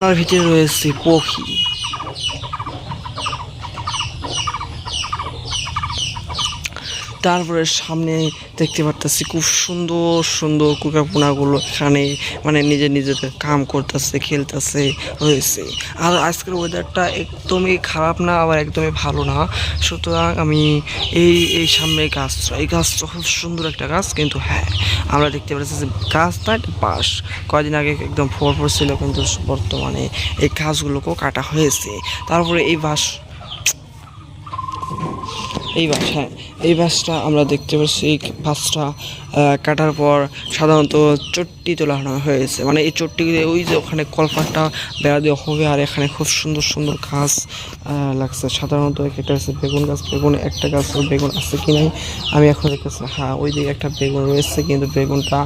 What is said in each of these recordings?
তার ভিতরে রয়েছে পক্ষী। তারপরে সামনে দেখতে পারতেছি খুব সুন্দর সুন্দর কুকাপোনাগুলো এখানে মানে নিজেদের কাম করতেছে, খেলতেছে রয়েছে। আর আজকের ওয়েদারটা একদমই খারাপ না, আবার একদমই ভালো না। সুতরাং আমি এই সামনে এই গাছটা খুব সুন্দর একটা গাছ, কিন্তু হ্যাঁ আমরা দেখতে পাচ্ছি যে গাছটা একটা বাঁশ কয়েকদিন আগে একদম ফল ছিল, কিন্তু বর্তমানে এই গাছগুলোকেও কাটা হয়েছে। তারপরে এই বাঁশ হ্যাঁ, এই বাঁশটা আমরা দেখতে পাচ্ছি। এই বাঁশটা কাটার পর সাধারণত চট্টি তোলা হয়েছে, মানে এই চট্টি ওই যে ওখানে কলপাটটা বেড়া দেওয়া হবে। আর এখানে খুব সুন্দর সুন্দর গাছ লাগছে। সাধারণত একটা হচ্ছে বেগুন গাছ, একটা গাছ বেগুন আছে কি নাই আমি এখন দেখতেছি। হ্যাঁ, ওই দিকে একটা বেগুন রয়েছে, কিন্তু বেগুনটা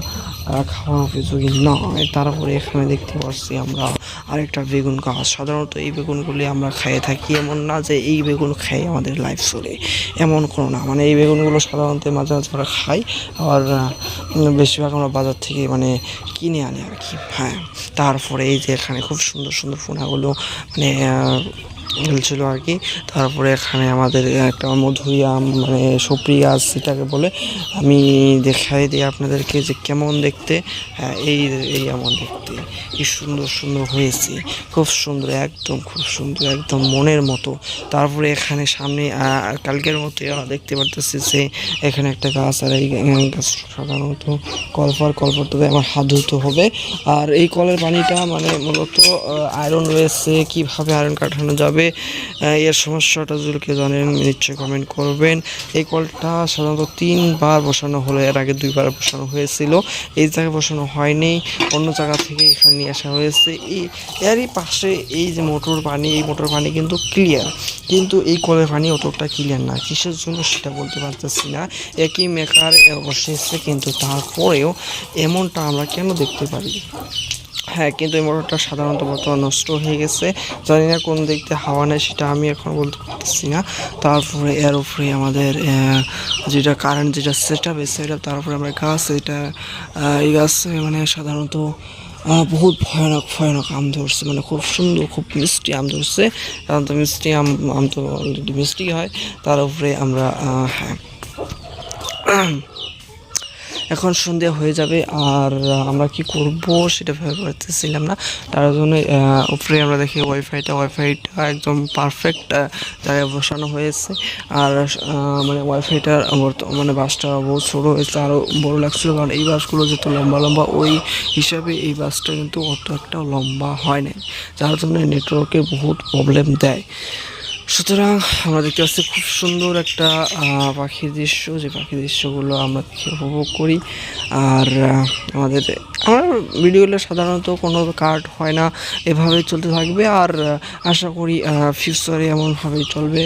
খাওয়ার উপযোগী নয়। তারপরে এখানে দেখতে পাচ্ছি আমরা আরেকটা বেগুন গাছ। সাধারণত এই বেগুনগুলি আমরা খাইয়ে থাকি, এমন না যে এই বেগুন খাই আমাদের লাইফ চলে, এমন কোনো না। মানে এই বেগুনগুলো সাধারণত মাঝে মাঝে আমরা খাই, আর বেশিরভাগ আমরা বাজার থেকে মানে কিনে আনি আর কি। হ্যাঁ, তারপরে এই যে এখানে খুব সুন্দর সুন্দর ফোনাগুলো মানে ছিল আর কি। তারপরে এখানে আমাদের একটা মধুরিআম মানে সুপ্রি গাছ যেটাকে বলে, আমি দেখাই দিই আপনাদেরকে যে কেমন দেখতে। হ্যাঁ, এই এমন দেখতে কি সুন্দর সুন্দর হয়েছে, খুব সুন্দর, একদম খুব সুন্দর, একদম মনের মতো। তারপরে এখানে সামনে কালকের মতো দেখতে পারতেছি যে এখানে একটা গাছ, আর এই গাছ সাধারণত কলপারটাতে আমার হাত ধুতে হবে। আর এই কলের পানিটা মানে মূলত আয়রন রয়েছে, কিভাবে আয়রন কাটানো যাবে এর সমস্যাটা যদি কেউ জানেন নিশ্চয়ই কমেন্ট করবেন। এই কলটা সাধারণত 3 বার বসানো হলো, এর আগে 2 বার বসানো হয়েছিল। এই জায়গায় বসানো হয়নি, অন্য জায়গা থেকে এখানে নিয়ে আসা হয়েছে। এরই পাশে এই যে মোটর পানি, এই মোটর পানি কিন্তু ক্লিয়ার, কিন্তু এই কলের পানি অতটা ক্লিয়ার না। কিসের জন্য সেটা বলতে পারতেছি না। একই মেকার বসেছে, কিন্তু তারপরেও এমনটা আমরা কেন দেখতে পারি? হ্যাঁ, কিন্তু এই মোটরটা সাধারণত বর্তমান নষ্ট হয়ে গেছে, জানি না কোন দিক দিয়ে হাওয়া নেয় সেটা আমি এখন বলতে পারতেছি না। তারপরে এর উপরে আমাদের যেটা কারেন্ট যেটা সেটআপ তারপরে আমরা গাছ, এটা এই গাছ মানে সাধারণত বহুত ভয়ানক আম ধরছে, মানে খুব সুন্দর খুব মিষ্টি আম ধরছে। সাধারণত মিষ্টি আম তো অলরেডি মিষ্টি হয়। তার উপরে আমরা হ্যাঁ এখন সন্ধ্যা হয়ে যাবে, আর আমরা কি করব সেটা ভেবে পারতেছিলাম না। তার জন্য উপরে আমরা দেখি ওয়াইফাইটা একদম পারফেক্ট জায়গায় বসানো হয়েছে। আর মানে ওয়াইফাইটার মানে বাসটা বহুত ছোটো হয়েছে, আরও বড়ো লাগছিল, কারণ এই বাসগুলো যত লম্বা ওই হিসাবে এই বাসটা কিন্তু অত একটা লম্বা হয় না, যার জন্য নেটওয়ার্কের বহুত প্রবলেম দেয়। সুতরাং আমরা দেখতে পাচ্ছি খুব সুন্দর একটা পাখির দৃশ্য, যে পাখির দৃশ্যগুলো আমরা দেখে উপভোগ করি। আর আমার ভিডিওগুলো সাধারণত কোনো কাট হয় না, এভাবেই চলতে থাকবে। আর আশা করি ফিউচারে এমনভাবেই চলবে,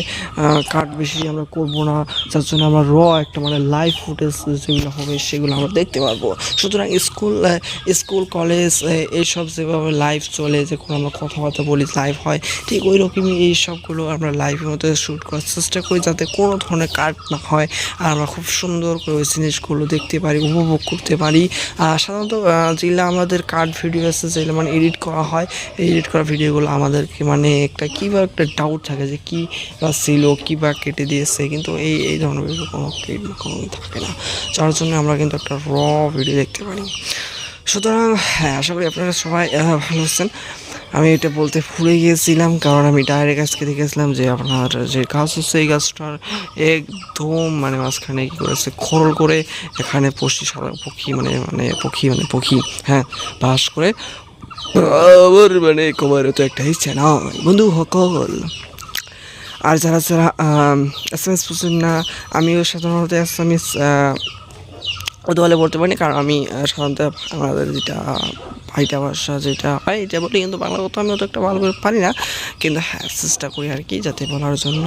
কাট বেশি আমরা করব না, যার জন্য আমরা একটা মানে লাইভ ফুটেজ যেগুলো হবে সেগুলো আমরা দেখতে পারবো। সুতরাং স্কুল কলেজ এইসব যেভাবে লাইভ চলে, যে কোনো আমরা কথাবার্তা বলি লাইভ হয়, ঠিক ওই রকমই এই সবগুলো আমরা লাইভের মতো শ্যুট করার চেষ্টা করি, যাতে কোনো ধরনের কাট না হয়, আর আমরা খুব সুন্দর করে ওই জিনিসগুলো দেখতে পারি, উপভোগ করতে পারি। সাধারণত যেগুলো আমাদের কাট ভিডিও আছে, যেগুলো মানে এডিট করা হয়, এই এডিট করা ভিডিওগুলো আমাদেরকে মানে একটা ডাউট থাকে যে কী বা ছিল, কী বা কেটে দিয়েছে, কিন্তু এই ধরনের ভিডিও কোনো থাকে না, যার জন্য আমরা কিন্তু একটা ভিডিও দেখতে পারি। সুতরাং হ্যাঁ, আশা করি আপনারা সবাই ভালো আছেন। আমি এটা বলতে ভুলে গিয়েছিলাম, কারণ আমি ডাইরেক্ট আজকে দেখেছিলাম যে আপনার যে গাছ হচ্ছে, এই গাছটার একদম মানে মাঝখানে কী করেছে, খরল করে এখানে পক্ষী হ্যাঁ বাস করে। আমার মানে কমারও তো একটা ইচ্ছে না বন্ধু সকল। আর যারা SMS বুঝেন না, আমিও সাধারণত SMS ওদের বলে বলতে পারিনি, কারণ আমি সাধারণত আমাদের যেটা ভাইটা ভাষা যেটা হয় এটা বলি, কিন্তু বাংলা কথা আমি অত একটা ভালো করে পারি না, কিন্তু হ্যাঁ চেষ্টা করি আর কি যাতে বলার জন্য।